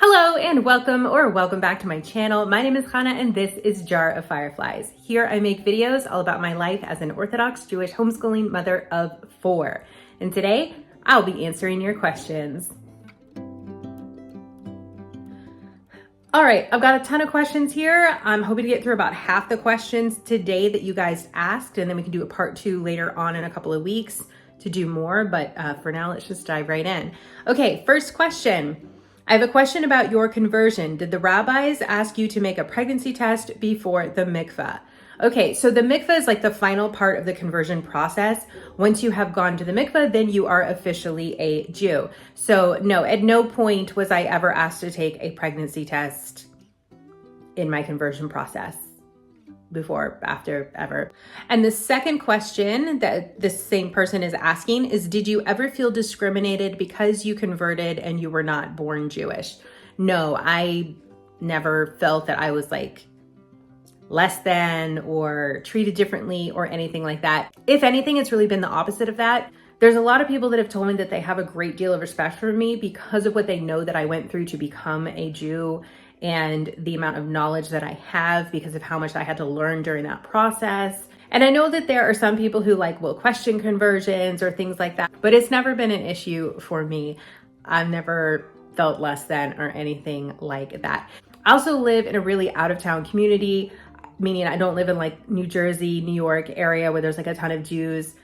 Hello and welcome back to my channel. My name is Hannah and this is Jar of Fireflies. Here I make videos all about my life as an Orthodox Jewish homeschooling mother of 4. And today I'll be answering your questions. All right, I've got a ton of questions here. I'm hoping to get through about half the questions today that you guys asked, and then we can do a part 2 later on in a couple of weeks to do more, but for now, let's just dive right in. Okay, first question. I have a question about your conversion. Did the rabbis ask you to make a pregnancy test before the mikveh? Okay, so the mikveh is like the final part of the conversion process. Once you have gone to the mikveh, then you are officially a Jew. So no, at no point was I ever asked to take a pregnancy test in my conversion process. Before, after, ever. And the second question that this same person is asking is, did you ever feel discriminated because you converted and you were not born Jewish? No, I never felt that I was like less than or treated differently or anything like that. If anything, it's really been the opposite of that. There's a lot of people that have told me that they have a great deal of respect for me because of what they know that I went through to become a Jew and the amount of knowledge that I have because of how much I had to learn during that process. And I know that there are some people who will question conversions or things like that, but it's never been an issue for me. I've never felt less than or anything like that. I also live in a really out of town community, meaning I don't live in New Jersey, New York area where there's a ton of Jews.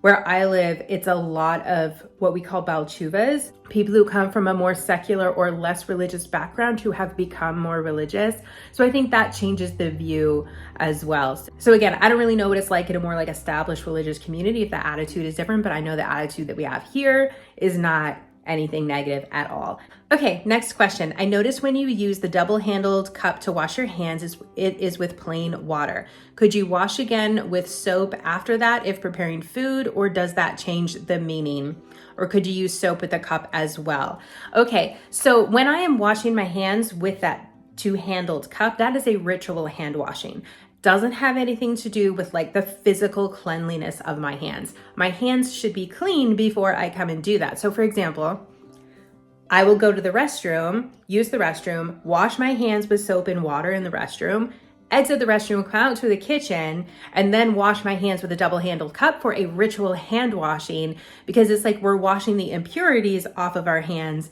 Where I live, it's a lot of what we call Baal Teshuvas, people who come from a more secular or less religious background who have become more religious. So I think that changes the view as well. So again, I don't really know what it's like in a more established religious community if the attitude is different, but I know the attitude that we have here is not anything negative at all. Okay, next question. I noticed when you use the double-handled cup to wash your hands, it is with plain water. Could you wash again with soap after that if preparing food, or does that change the meaning? Or could you use soap with the cup as well? Okay, so when I am washing my hands with that two-handled cup, that is a ritual hand washing. Doesn't have anything to do with the physical cleanliness of my hands. My hands should be clean before I come and do that. So for example, I will go to the restroom, use the restroom, wash my hands with soap and water in the restroom, exit the restroom, come out to the kitchen, and then wash my hands with a double-handled cup for a ritual hand washing, because it's we're washing the impurities off of our hands,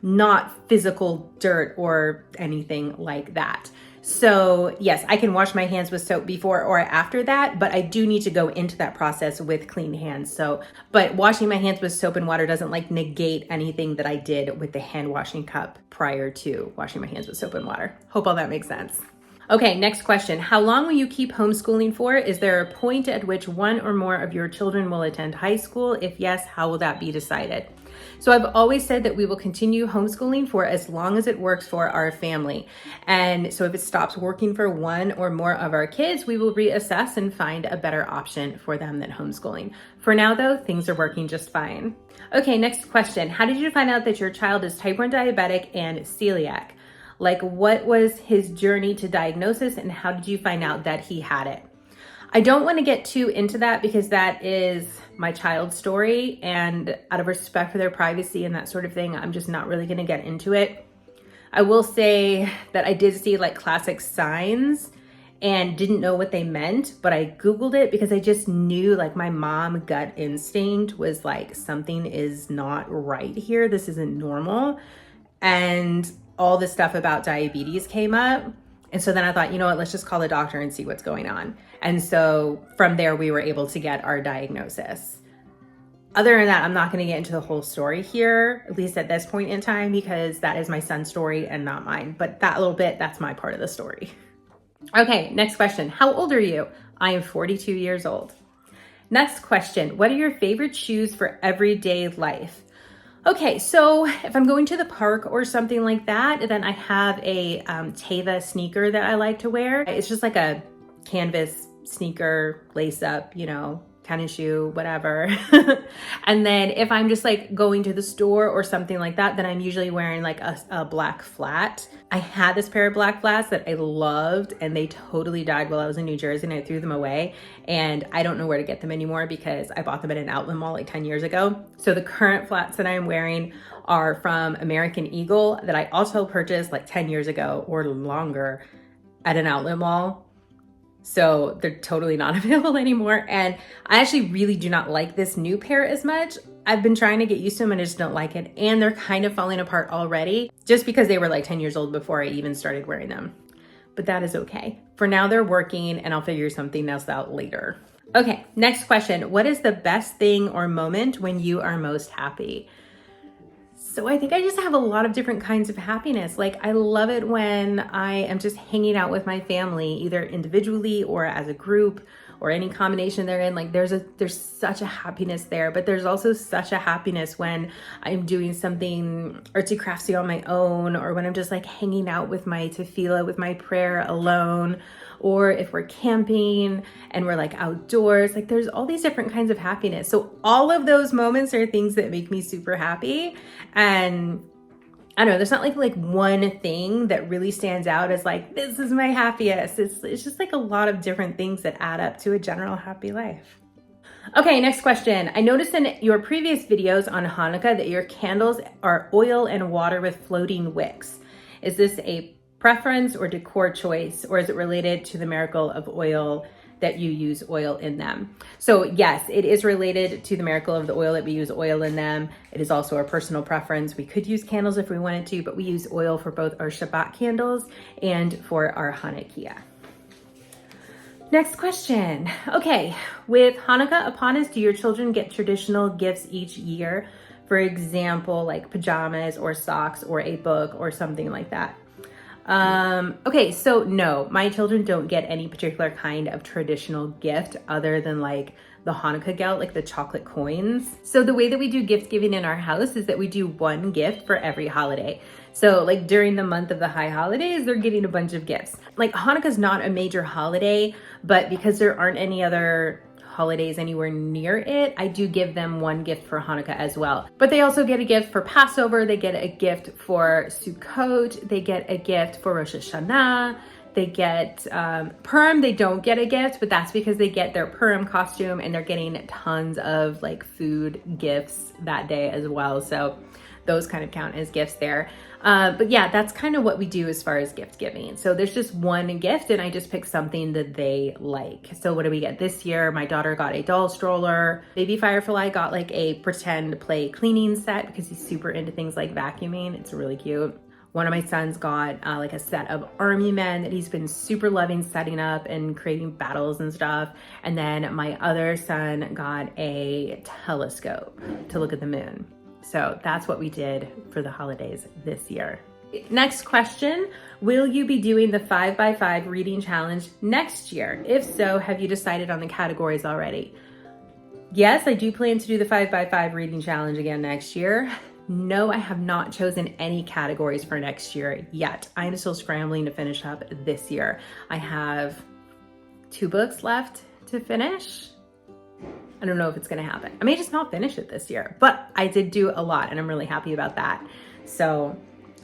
not physical dirt or anything like that. So yes, I can wash my hands with soap before or after that, but I do need to go into that process with clean hands. But washing my hands with soap and water doesn't negate anything that I did with the hand washing cup prior to washing my hands with soap and water. Hope all that makes sense. Okay, next question. How long will you keep homeschooling for? Is there a point at which one or more of your children will attend high school? If yes, how will that be decided? So I've always said that we will continue homeschooling for as long as it works for our family. And so if it stops working for one or more of our kids, we will reassess and find a better option for them than homeschooling. For now though, things are working just fine. Okay, next question. How did you find out that your child is type 1 diabetic and celiac? What was his journey to diagnosis and how did you find out that he had it? I don't want to get too into that because that is my child's story, and out of respect for their privacy and that sort of thing, I'm just not really going to get into it. I will say that I did see classic signs and didn't know what they meant, but I Googled it because I just knew my mom gut instinct was something is not right here. This isn't normal. And all this stuff about diabetes came up. And so then I thought, you know what, let's just call the doctor and see what's going on. And so from there, we were able to get our diagnosis. Other than that, I'm not going to get into the whole story here, at least at this point in time, because that is my son's story and not mine. But that little bit, that's my part of the story. Okay, next question. How old are you? I am 42 years old. Next question. What are your favorite shoes for everyday life? Okay, so if I'm going to the park or something like that, then I have a Teva sneaker that I like to wear. It's just a canvas sneaker, lace up, tennis shoe, whatever. And then if I'm just going to the store or something like that, then I'm usually wearing a black flat. I had this pair of black flats that I loved and they totally died while I was in New Jersey and I threw them away. And I don't know where to get them anymore because I bought them at an outlet mall 10 years ago. So the current flats that I'm wearing are from American Eagle that I also purchased like 10 years ago or longer at an outlet mall. So they're totally not available anymore. And I actually really do not like this new pair as much. I've been trying to get used to them and I just don't like it. And they're kind of falling apart already just because they were like 10 years old before I even started wearing them. But that is okay. For now, they're working and I'll figure something else out later. Okay, next question. What is the best thing or moment when you are most happy? So I think I just have a lot of different kinds of happiness. Like I love it when I am just hanging out with my family, either individually or as a group or any combination they're in. Like there's such a happiness there, but there's also such a happiness when I'm doing something artsy craftsy on my own, or when I'm just like hanging out with my tefillah, with my prayer alone, or if we're camping and we're like outdoors. Like there's all these different kinds of happiness. So all of those moments are things that make me super happy. And I don't know, there's not like one thing that really stands out as like, this is my happiest. It's just like a lot of different things that add up to a general happy life. Okay, next question. I noticed in your previous videos on Hanukkah that your candles are oil and water with floating wicks. Is this a preference or decor choice, or is it related to the miracle of oil that you use oil in them? So yes, it is related to the miracle of the oil that we use oil in them. It is also our personal preference. We could use candles if we wanted to, but we use oil for both our Shabbat candles and for our Hanukkah. Next question. Okay, with Hanukkah upon us, do your children get traditional gifts each year? For example, like pajamas or socks or a book or something like that. Okay, so no, my children don't get any particular kind of traditional gift other than like the Hanukkah gelt, like the chocolate coins. So the way that we do gift giving in our house is that we do one gift for every holiday. So like during the month of the high holidays, they're getting a bunch of gifts. Like Hanukkah's not a major holiday, but because there aren't any other holidays anywhere near it, I do give them one gift for Hanukkah as well. But they also get a gift for Passover, they get a gift for Sukkot, they get a gift for Rosh Hashanah, they get Purim, they don't get a gift, but that's because they get their Purim costume and they're getting tons of like food gifts that day as well. So those kind of count as gifts there. But yeah, that's kind of what we do as far as gift giving. So there's just one gift and I just pick something that they like. So what do we get this year? My daughter got a doll stroller. Baby Firefly got like a pretend play cleaning set because he's super into things like vacuuming. It's really cute. One of my sons got like a set of army men that he's been super loving setting up and creating battles and stuff. And then my other son got a telescope to look at the moon. So that's what we did for the holidays this year. Next question, will you be doing the 5x5 reading challenge next year? If so, have you decided on the categories already? Yes, I do plan to do the 5x5 reading challenge again next year. No, I have not chosen any categories for next year yet. I am still scrambling to finish up this year. I have 2 books left to finish. I don't know if it's gonna happen. I may just not finish it this year, but I did do a lot and I'm really happy about that. So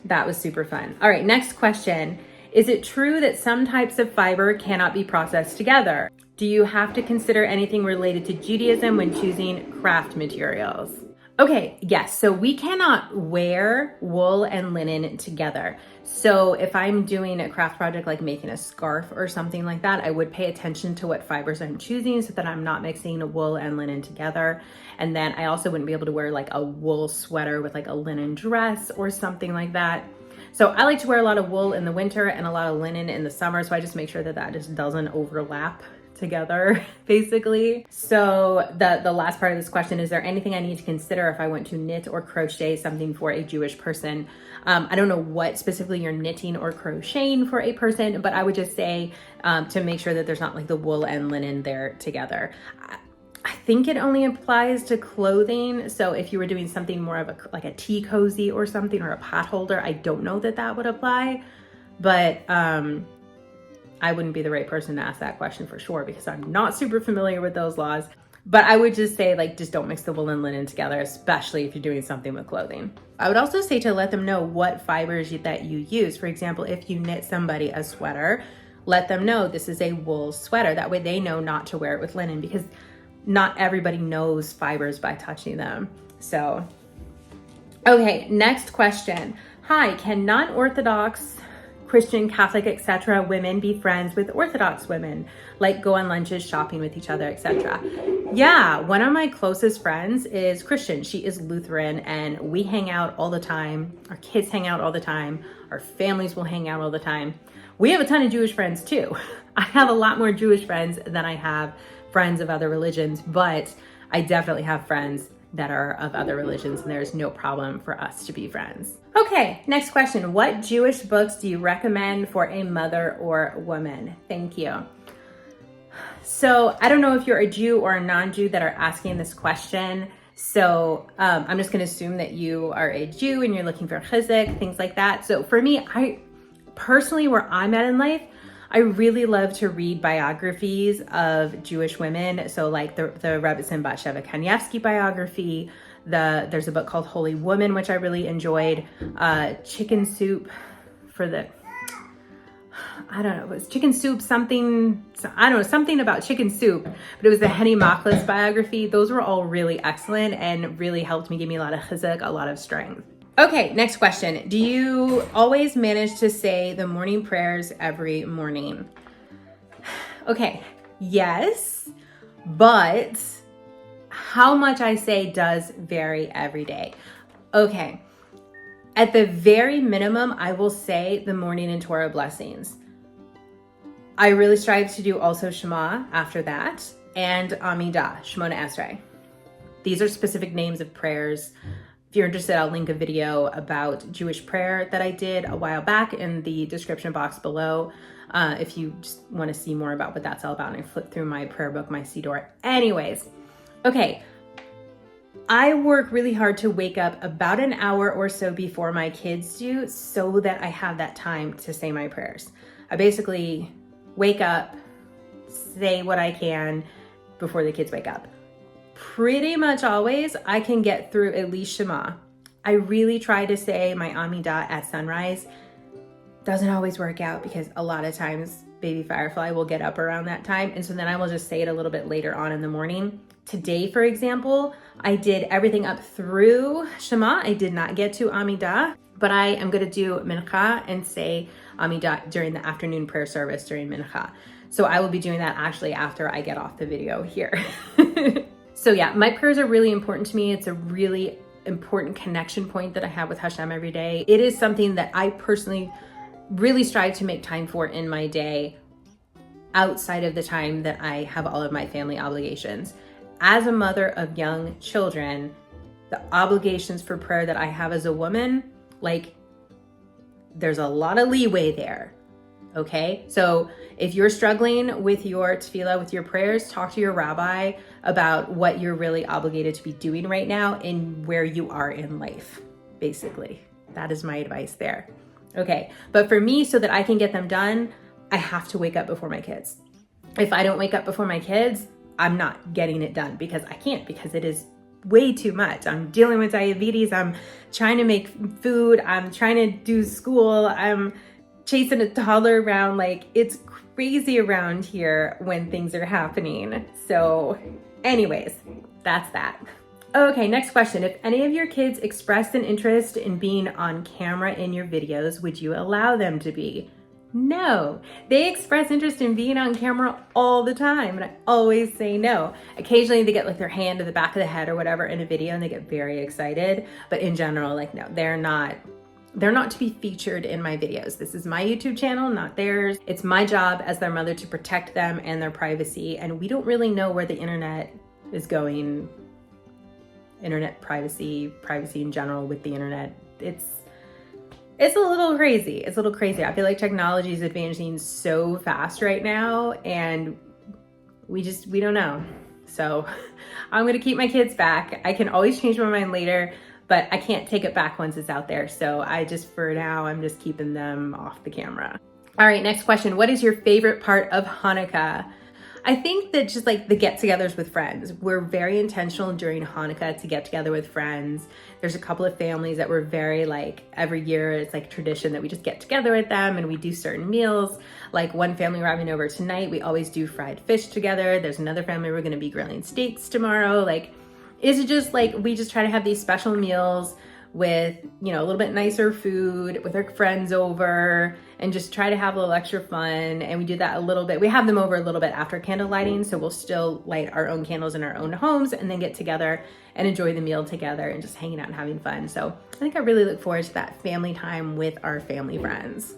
that was super fun. All right, next question. Is it true that some types of fiber cannot be processed together? Do you have to consider anything related to Judaism when choosing craft materials? Okay, yes, so we cannot wear wool and linen together. So if I'm doing a craft project like making a scarf or something like that, I would pay attention to what fibers I'm choosing so that I'm not mixing wool and linen together. And then I also wouldn't be able to wear like a wool sweater with like a linen dress or something like that. So I like to wear a lot of wool in the winter and a lot of linen in the summer. So I just make sure that that just doesn't overlap together, basically. So the last part of this question, is there anything I need to consider if I want to knit or crochet something for a Jewish person? I don't know what specifically you're knitting or crocheting for a person, but I would just say to make sure that there's not like the wool and linen there together. I think it only applies to clothing. So if you were doing something more of like a tea cozy or something, or a pot holder, I don't know that that would apply, but I wouldn't be the right person to ask that question for sure, because I'm not super familiar with those laws. But I would just say, like, just don't mix the wool and linen together, especially if you're doing something with clothing. I would also say to let them know what fibers that you use. For example, if you knit somebody a sweater, let them know this is a wool sweater. That way they know not to wear it with linen, because not everybody knows fibers by touching them. So Okay, next question. Hi, can non-Orthodox Christian, Catholic, etc. women be friends with Orthodox women, like go on lunches, shopping with each other, etc.? Yeah, one of my closest friends is Christian. She is Lutheran, and we hang out all the time. Our kids hang out all the time. Our families will hang out all the time. We have a ton of Jewish friends too. I have a lot more Jewish friends than I have friends of other religions, but I definitely have friends that are of other religions, and there's no problem for us to be friends. Okay, next question. What Jewish books do you recommend for a mother or woman? Thank you. So I don't know if you're a Jew or a non-Jew that are asking this question. So I'm just gonna assume that you are a Jew and you're looking for chizuk, things like that. So for me, I personally, where I'm at in life, I really love to read biographies of Jewish women. So like the Rebbetzin Batsheva Kanievsky biography, there's a book called Holy Woman, which I really enjoyed. Chicken Soup for the, I don't know, it was Chicken Soup something, I don't know, something about chicken soup, but it was the Henny Machlis biography. Those were all really excellent and really helped me, give me a lot of chizuk, a lot of strength. Okay, next question. Do you always manage to say the morning prayers every morning? Okay, yes, but how much I say does vary every day. Okay, at the very minimum, I will say the morning and Torah blessings. I really strive to do also Shema after that, and Amidah, Shemona Esrei. These are specific names of prayers. If you're interested, I'll link a video about Jewish prayer that I did a while back in the description box below. If you just want to see more about what that's all about, and I flip through my prayer book, my Siddur. Anyways, okay. I work really hard to wake up about an hour or so before my kids do, so that I have that time to say my prayers. I basically wake up, say what I can before the kids wake up. Pretty much always, I can get through at least Shema. I really try to say my Amidah at sunrise. Doesn't always work out because a lot of times baby Firefly will get up around that time. And so then I will just say it a little bit later on in the morning. Today, for example, I did everything up through Shema. I did not get to Amidah, but I am going to do Mincha and say Amidah during the afternoon prayer service during Mincha. So I will be doing that actually after I get off the video here. So yeah, my prayers are really important to me. It's a really important connection point that I have with Hashem every day. It is something that I personally really strive to make time for in my day outside of the time that I have all of my family obligations. As a mother of young children, the obligations for prayer that I have as a woman, like there's a lot of leeway there. Okay, so if you're struggling with your tefillah, with your prayers, talk to your rabbi about what you're really obligated to be doing right now and where you are in life, basically. That is my advice there. Okay, but for me, so that I can get them done, I have to wake up before my kids. If I don't wake up before my kids, I'm not getting it done because I can't, because it is way too much. I'm dealing with diabetes, I'm trying to make food, I'm trying to do school, I'm chasing a toddler around. Like, it's crazy around here when things are happening. So anyways, that's that. Okay, next question. If any of your kids expressed an interest in being on camera in your videos, would you allow them to be? No, they express interest in being on camera all the time, and I always say no. Occasionally they get like their hand to the back of the head or whatever in a video and they get very excited, but in general, like, no, they're not to be featured in my videos. This is my YouTube channel, not theirs. It's my job as their mother to protect them and their privacy, and we don't really know where the internet is going. Internet privacy in general with the internet, it's a little crazy. It's a little crazy. I feel like technology is advancing so fast right now, and we don't know. So I'm gonna keep my kids back. I can always change my mind later, but I can't take it back once it's out there. So for now, I'm just keeping them off the camera. All right, next question. What is your favorite part of Hanukkah? I think that just like the get-togethers with friends. We're very intentional during Hanukkah to get together with friends. There's a couple of families that we're very like, every year it's like tradition that we just get together with them and we do certain meals. Like one family we're having over tonight, we always do fried fish together. There's another family we're gonna be grilling steaks tomorrow. Like, it's just like, we just try to have these special meals with, you know, a little bit nicer food, with our friends over, and just try to have a little extra fun. And we do that a little bit. We have them over a little bit after candle lighting, so we'll still light our own candles in our own homes and then get together and enjoy the meal together and just hanging out and having fun. So I think I really look forward to that family time with our family friends.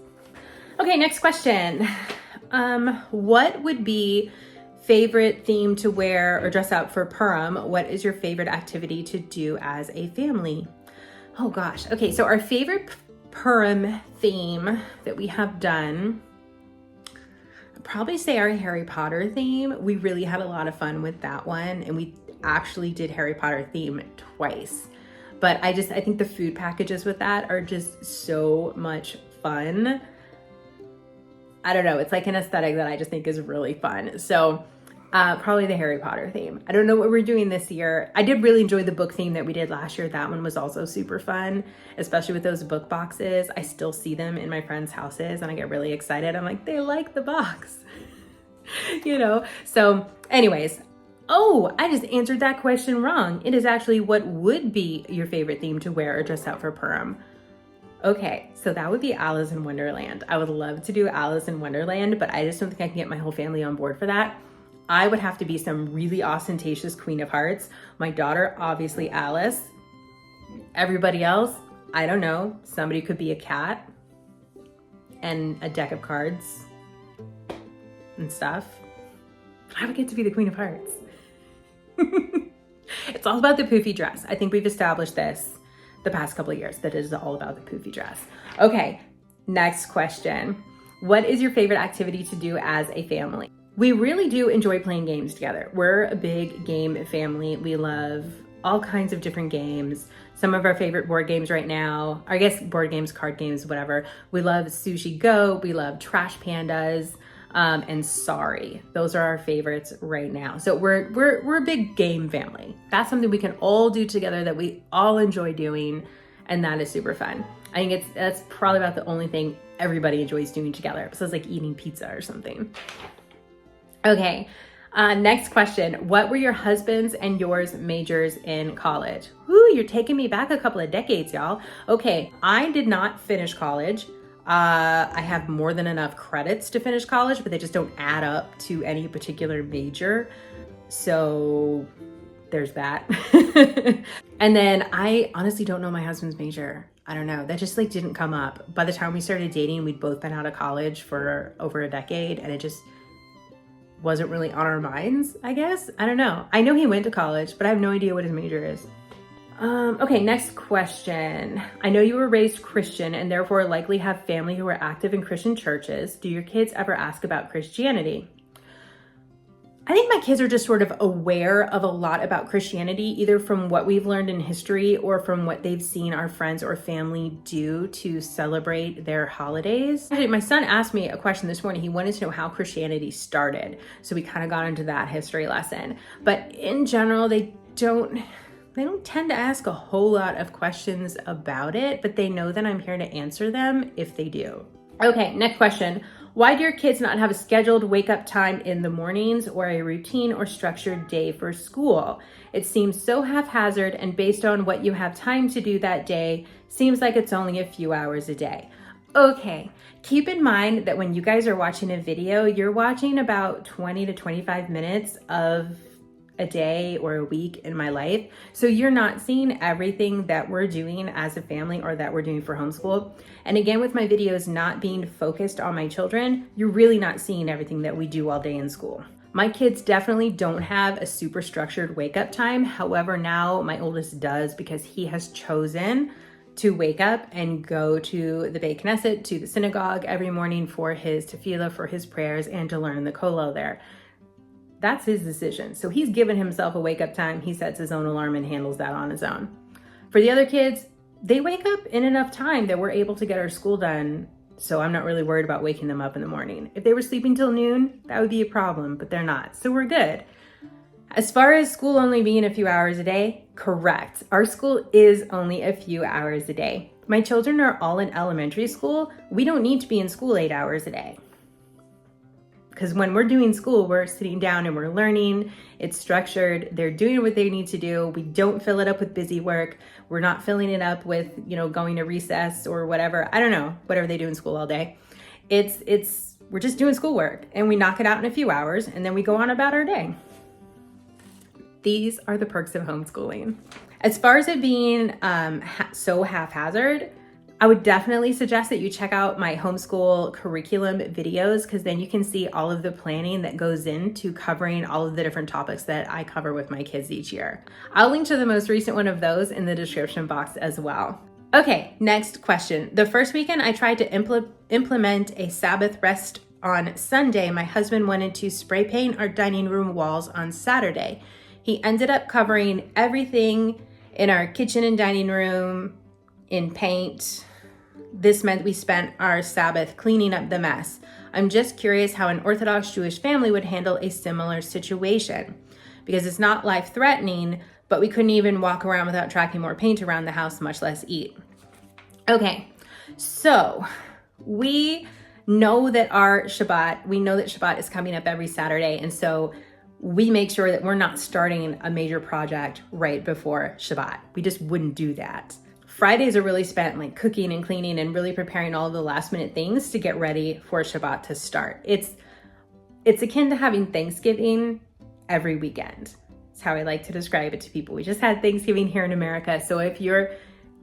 Okay, next question. What would be favorite theme to wear or dress up for Purim? What is your favorite activity to do as a family? Oh gosh. Okay, so our favorite Purim theme that we have done, I'd probably say our Harry Potter theme. We really had a lot of fun with that one, and we actually did Harry Potter theme twice. But I think the food packages with that are just so much fun. I don't know, it's like an aesthetic that I just think is really fun. So probably the Harry Potter theme. I don't know what we're doing this year. I did really enjoy the book theme that we did last year. That one was also super fun, especially with those book boxes. I still see them in my friends' houses and I get really excited. I'm like, they like the box, you know? So anyways, oh, I just answered that question wrong. It is actually what would be your favorite theme to wear or dress out for Purim. Okay, so that would be Alice in Wonderland. I would love to do Alice in Wonderland, but I just don't think I can get my whole family on board for that. I would have to be some really ostentatious Queen of Hearts. My daughter, obviously Alice. Everybody else, I don't know. Somebody could be a cat and a deck of cards and stuff. I would get to be the Queen of Hearts. It's all about the poofy dress. I think we've established this the past couple of years, that it is all about the poofy dress. Okay, next question. What is your favorite activity to do as a family? We really do enjoy playing games together. We're a big game family. We love all kinds of different games. Some of our favorite board games right now, I guess board games, card games, whatever. We love Sushi Go, we love Trash Pandas, and Sorry. Those are our favorites right now. So we're a big game family. That's something we can all do together that we all enjoy doing, and that is super fun. I think that's probably about the only thing everybody enjoys doing together, besides like eating pizza or something. Okay, next question. What were your husband's and yours majors in college? Woo, you're taking me back a couple of decades, y'all. Okay, I did not finish college. I have more than enough credits to finish college, but they just don't add up to any particular major. So there's that. And then I honestly don't know my husband's major. I don't know. That just like didn't come up. By the time we started dating, we'd both been out of college for over a decade, and it just wasn't really on our minds, I guess. I don't know. I know he went to college, but I have no idea what his major is. Okay, next question. I know you were raised Christian and therefore likely have family who are active in Christian churches. Do your kids ever ask about Christianity? I think my kids are just sort of aware of a lot about Christianity, either from what we've learned in history or from what they've seen our friends or family do to celebrate their holidays. Actually, my son asked me a question this morning. He wanted to know how Christianity started. So we kind of got into that history lesson. But in general, they don't tend to ask a whole lot of questions about it, but they know that I'm here to answer them if they do. Okay, next question. Why do your kids not have a scheduled wake up time in the mornings or a routine or structured day for school? It seems so haphazard and based on what you have time to do that day, seems like it's only a few hours a day. Okay, keep in mind that when you guys are watching a video, you're watching about 20 to 25 minutes of a day or a week in my life. So you're not seeing everything that we're doing as a family or that we're doing for homeschool. And again, with my videos not being focused on my children, you're really not seeing everything that we do all day in school. My kids definitely don't have a super structured wake up time. However, now my oldest does because he has chosen to wake up and go to the Beit Knesset, to the synagogue every morning for his tefillah, for his prayers, and to learn the kollel there. That's his decision. So he's given himself a wake up time. He sets his own alarm and handles that on his own. For the other kids, they wake up in enough time that we're able to get our school done. So I'm not really worried about waking them up in the morning. If they were sleeping till noon, that would be a problem, but they're not. So we're good. As far as school only being a few hours a day, correct. Our school is only a few hours a day. My children are all in elementary school. We don't need to be in school 8 hours a day. Because when we're doing school, we're sitting down and we're learning. It's structured. They're doing what they need to do. We don't fill it up with busy work. We're not filling it up with, going to recess or whatever. I don't know, whatever they do in school all day. We're just doing schoolwork and we knock it out in a few hours and then we go on about our day. These are the perks of homeschooling. As far as it being so haphazard, I would definitely suggest that you check out my homeschool curriculum videos, because then you can see all of the planning that goes into covering all of the different topics that I cover with my kids each year. I'll link to the most recent one of those in the description box as well. Okay, next question. The first weekend I tried to implement a Sabbath rest on Sunday, my husband wanted to spray paint our dining room walls on Saturday. He ended up covering everything in our kitchen and dining room in paint. This meant we spent our Sabbath cleaning up the mess. I'm just curious how an Orthodox Jewish family would handle a similar situation, because it's not life-threatening, but we couldn't even walk around without tracking more paint around the house, much less eat. Okay, so we know that Shabbat is coming up every Saturday, and so we make sure that we're not starting a major project right before Shabbat. We just wouldn't do that. Fridays are really spent like cooking and cleaning and really preparing all the last minute things to get ready for Shabbat to start. It's akin to having Thanksgiving every weekend. It's how I like to describe it to people. We just had Thanksgiving here in America. So if you're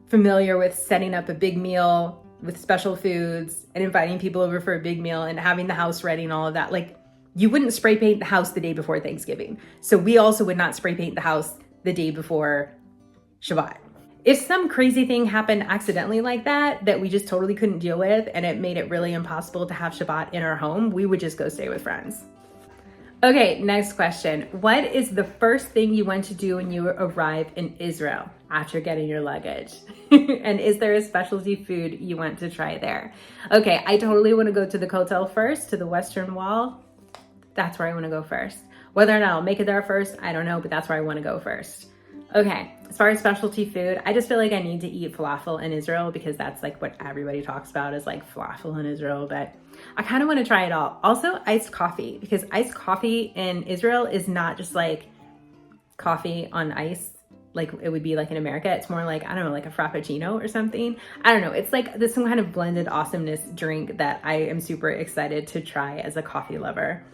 familiar with setting up a big meal with special foods and inviting people over for a big meal and having the house ready and all of that, like, you wouldn't spray paint the house the day before Thanksgiving. So we also would not spray paint the house the day before Shabbat. If some crazy thing happened accidentally like that we just totally couldn't deal with and it made it really impossible to have Shabbat in our home, we would just go stay with friends. Okay, next question. What is the first thing you want to do when you arrive in Israel after getting your luggage? And is there a specialty food you want to try there? Okay, I totally want to go to the Kotel first, to the Western Wall. That's where I want to go first. Whether or not I'll make it there first, I don't know, but that's where I want to go first. Okay, as far as specialty food, I just feel like I need to eat falafel in Israel, because that's like what everybody talks about is like falafel in Israel, but I kind of want to try it all. Also, iced coffee, because iced coffee in Israel is not just like coffee on ice like it would be like in America. It's more like, I don't know, like a frappuccino or something. I don't know. It's like there's some kind of blended awesomeness drink that I am super excited to try as a coffee lover.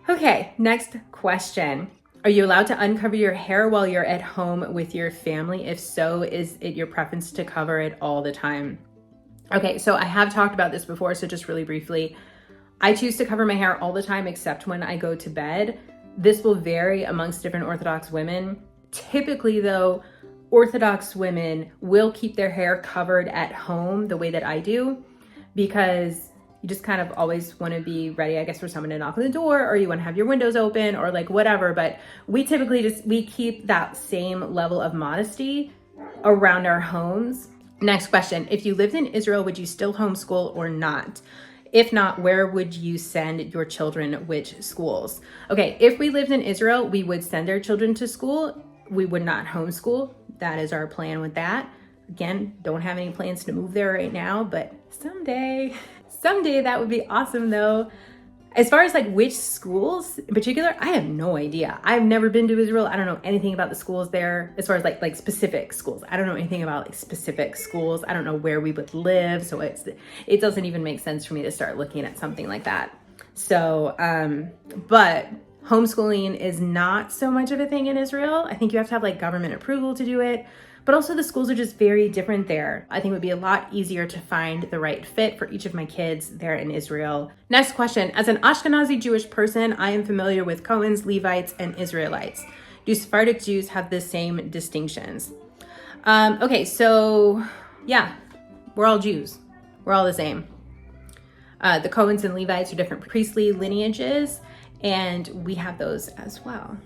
Okay, next question. Are you allowed to uncover your hair while you're at home with your family? If so, is it your preference to cover it all the time? Okay, so I have talked about this before, so just really briefly. I choose to cover my hair all the time except when I go to bed. This will vary amongst different Orthodox women. Typically though, Orthodox women will keep their hair covered at home the way that I do, because you just kind of always want to be ready, I guess, for someone to knock on the door, or you want to have your windows open or like whatever. But we typically we keep that same level of modesty around our homes. Next question. If you lived in Israel, would you still homeschool or not? If not, where would you send your children? Which schools? Okay, if we lived in Israel, we would send our children to school. We would not homeschool. That is our plan with that. Again, don't have any plans to move there right now, but someday that would be awesome though. As far as like which schools in particular, I have no idea. I've never been to Israel. I don't know anything about the schools there as far as like specific schools. I don't know anything about like specific schools. I don't know where we would live. So it doesn't even make sense for me to start looking at something like that. So, but homeschooling is not so much of a thing in Israel. I think you have to have like government approval to do it. But also the schools are just very different there. I think it would be a lot easier to find the right fit for each of my kids there in Israel. Next question. As an Ashkenazi Jewish person, I am familiar with Cohens, Levites, and Israelites. Do Sephardic Jews have the same distinctions? Okay, so yeah, we're all Jews. We're all the same. The Cohens and Levites are different priestly lineages, and we have those as well.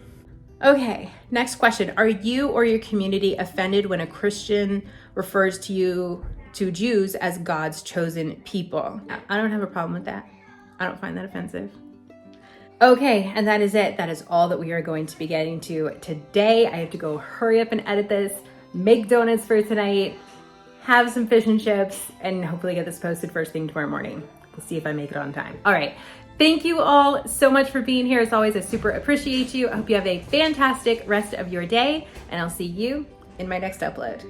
Okay, next question. Are you or your community offended when a Christian refers to Jews as God's chosen people? I don't have a problem with that. I don't find that offensive. Okay, and that is it. That is all that we are going to be getting to today. I have to go hurry up and edit this, make donuts for tonight, have some fish and chips, and hopefully get this posted first thing tomorrow morning. We'll see if I make it on time. All right. Thank you all so much for being here. As always, I super appreciate you. I hope you have a fantastic rest of your day, and I'll see you in my next upload.